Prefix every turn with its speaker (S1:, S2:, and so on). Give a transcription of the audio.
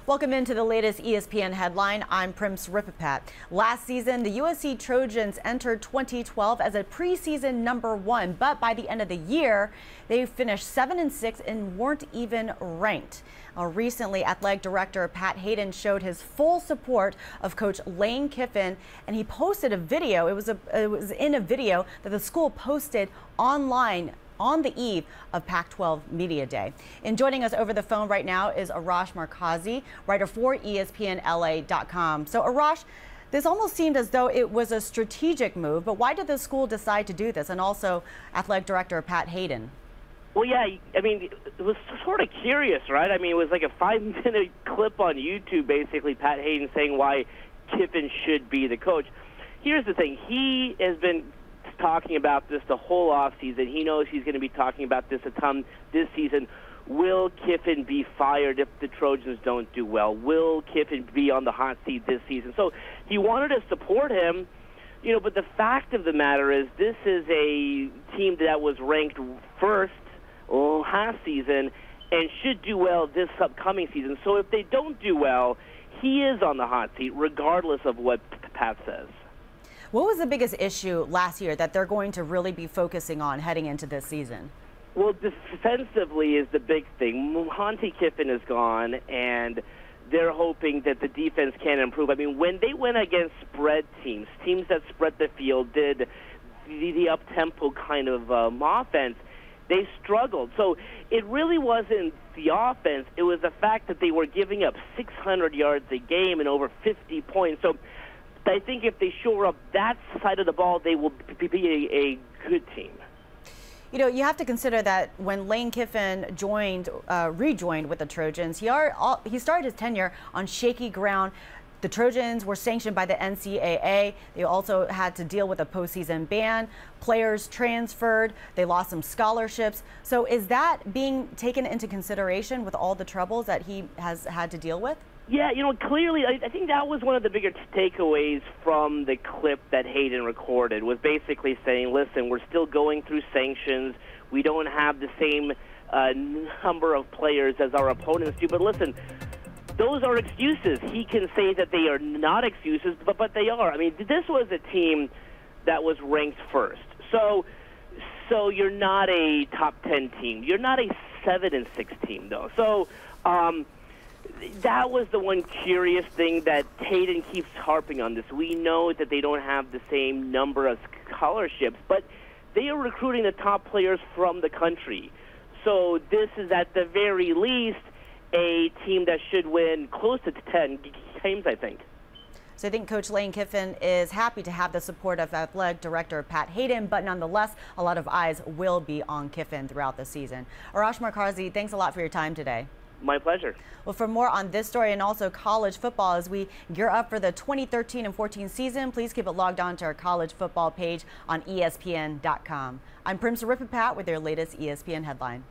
S1: Welcome into the latest ESPN headline. I'm Prim Sripapat. Last season, the USC Trojans entered 2012 as a preseason #1, but by the end of the year, they finished 7-6 and weren't even ranked. Recently, athletic director Pat Hayden showed his full support of Coach Lane Kiffin, and he posted a video. It was in a video that the school posted online on the eve of Pac-12 Media Day. And joining us over the phone right now is Arash Markazi, writer for ESPNLA.com. So Arash, this almost seemed as though it was a strategic move, but why did the school decide to do this? And also athletic director Pat Hayden.
S2: Well, yeah, I mean, it was sort of curious, right? I mean, it was like a 5-minute clip on YouTube, basically, Pat Hayden saying why Kiffin should be the coach. Here's the thing. He has been talking about this the whole offseason. He knows he's going to be talking about this a ton this season. Will Kiffin be fired if the Trojans don't do well? Will Kiffin be on the hot seat this season? So he wanted to support him, but the fact of the matter is this is a team that was ranked first last season and should do well this upcoming season. So if they don't do well, he is on the hot seat regardless of what Pat says.
S1: What was the biggest issue last year that they're going to really be focusing on heading into this season?
S2: Well, defensively is the big thing. Monte Kiffin is gone, and they're hoping that the defense can improve. I mean, when they went against spread teams that spread the field, did the up-tempo kind of offense, they struggled. So it really wasn't the offense. It was the fact that they were giving up 600 yards a game and over 50 points. So I think if they shore up that side of the ball, they will be a good team.
S1: You have to consider that when Lane Kiffin rejoined with the Trojans, he started his tenure on shaky ground. The Trojans were sanctioned by the NCAA. They also had to deal with a postseason ban. Players transferred. They lost some scholarships. So is that being taken into consideration with all the troubles that he has had to deal with?
S2: Yeah, clearly, I think that was one of the bigger takeaways from the clip that Hayden recorded, was basically saying, listen, we're still going through sanctions. We don't have the same number of players as our opponents do. But listen, those are excuses. He can say that they are not excuses, but they are. I mean, this was a team that was ranked first. So you're not a top 10 team. You're not a 7-6 team, though. So that was the one curious thing that Hayden keeps harping on this. We know that they don't have the same number of scholarships, but they are recruiting the top players from the country. So this is at the very least a team that should win close to 10 games, I think.
S1: So I think Coach Lane Kiffin is happy to have the support of athletic director Pat Hayden, but nonetheless, a lot of eyes will be on Kiffin throughout the season. Arash Markazi, thanks a lot for your time today.
S2: My pleasure.
S1: Well, for more on this story and also college football as we gear up for the 2013 and 14 season, please keep it logged on to our college football page on ESPN.com. I'm Prim Sripapat with your latest ESPN headline.